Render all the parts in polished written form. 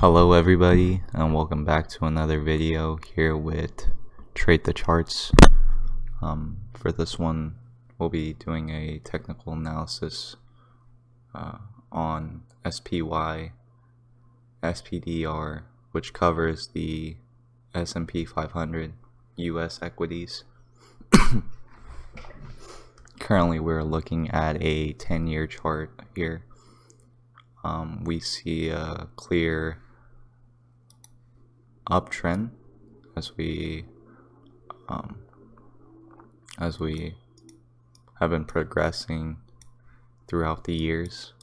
Hello everybody, and welcome back to another video here with Trade the Charts. For this one, we'll be doing a technical analysis on SPY, SPDR, which covers the S&P 500 US equities. Currently, we're looking at a 10-year chart here. We see a clear uptrend as we have been progressing throughout the years.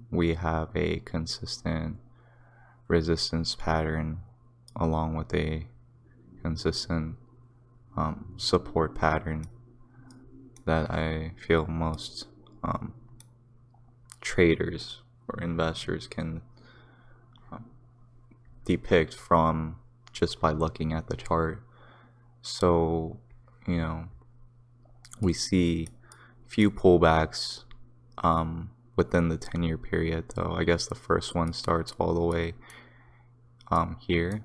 We have a consistent resistance pattern along with a consistent support pattern that I feel most traders or investors can depict from just by looking at the chart. So, we see few pullbacks within the 10-year period, though. I guess the first one starts all the way here,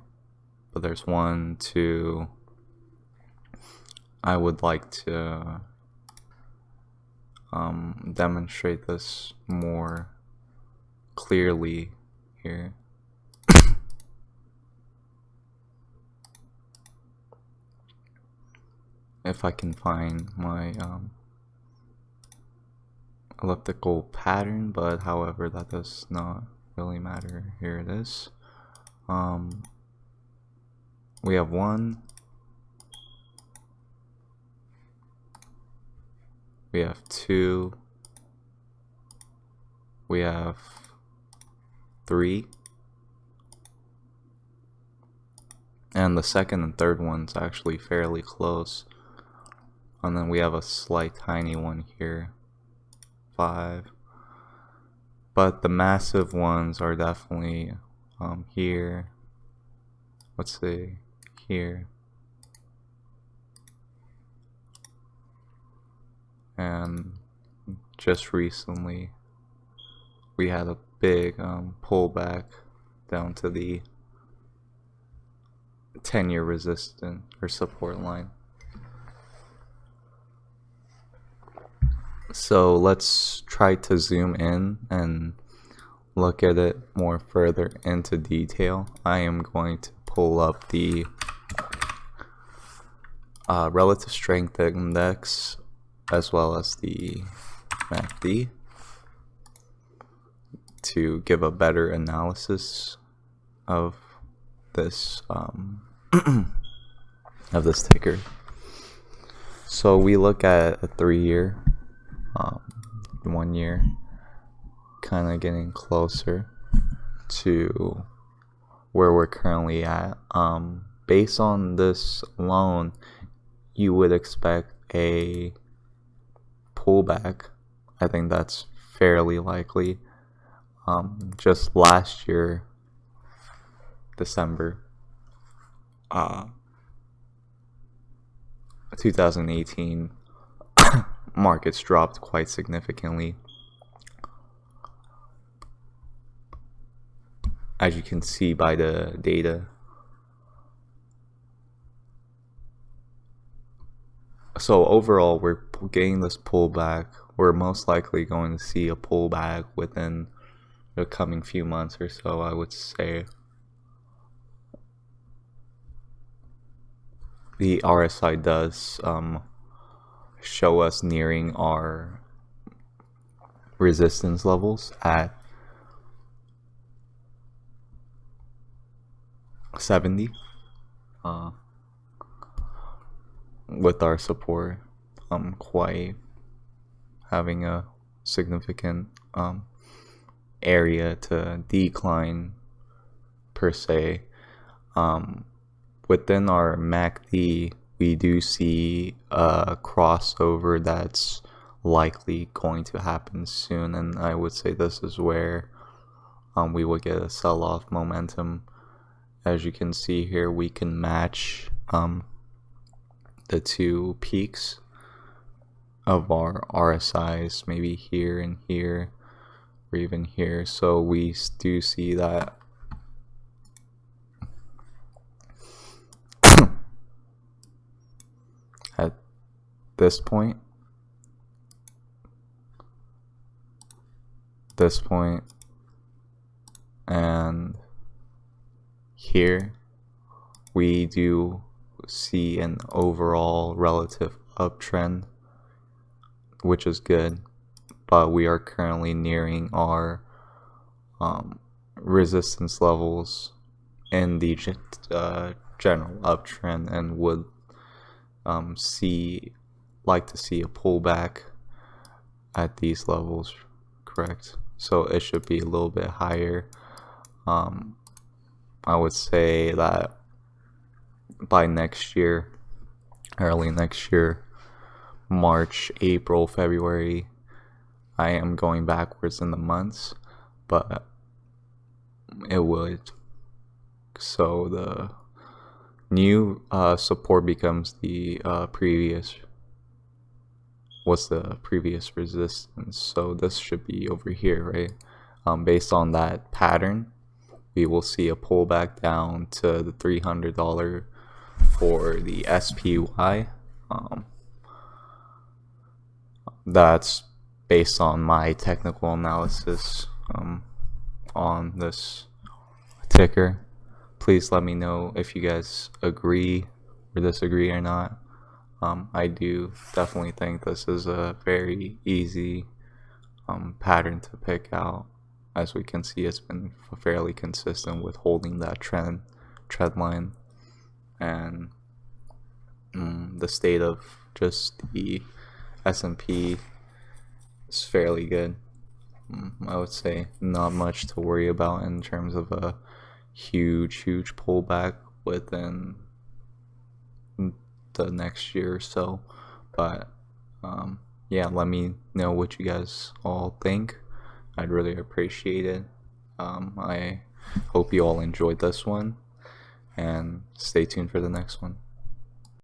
but there's one, two. I would like to demonstrate this more clearly here. If I can find my elliptical pattern, but however that does not really matter. Here it is. We have one, we have two, we have three, and the second and third one's actually fairly close. And then we have a slight tiny one here, 5. But the massive ones are definitely here. Let's see, here. And just recently, we had a big pullback down to the 10-year resistance or support line. So let's try to zoom in and look at it more further into detail. I am going to pull up the relative strength index as well as the MACD to give a better analysis of this of this ticker. So we look at a 3-year, 1 year, kind of getting closer to where we're currently at. Based on this alone, you would expect a pullback. I think that's fairly likely. Just last year, December 2018, markets dropped quite significantly. As you can see by the data. So overall, we're getting this pullback. We're most likely going to see a pullback within the coming few months or so, I would say. The RSI does show us nearing our resistance levels at 70, with our support quite having a significant area to decline per se. Within our MACD, we do see a crossover that's likely going to happen soon, and I would say this is where we will get a sell-off momentum. As you can see here, we can match the two peaks of our RSIs, maybe here and here, or even here. So we do see that at this point, and here, we do see an overall relative uptrend, which is good, but we are currently nearing our resistance levels in the general uptrend, and would like to see a pullback at these levels, correct? So it should be a little bit higher. I would say that by next year, early next year, March, April, February, I am going backwards in the months, but it would. So the new support becomes the previous. What's the previous resistance? So this should be over here, right? Based on that pattern, we will see a pullback down to the $300 for the SPY. That's based on my technical analysis on this ticker. Please let me know if you guys agree or disagree or not. I do definitely think this is a very easy pattern to pick out. As we can see, it's been fairly consistent with holding that trend line, and the state of just the S&P is fairly good. I would say not much to worry about in terms of a huge pullback within the next year or so. But yeah, let me know what you guys all think. I'd really appreciate it. I hope you all enjoyed this one, and stay tuned for the next one.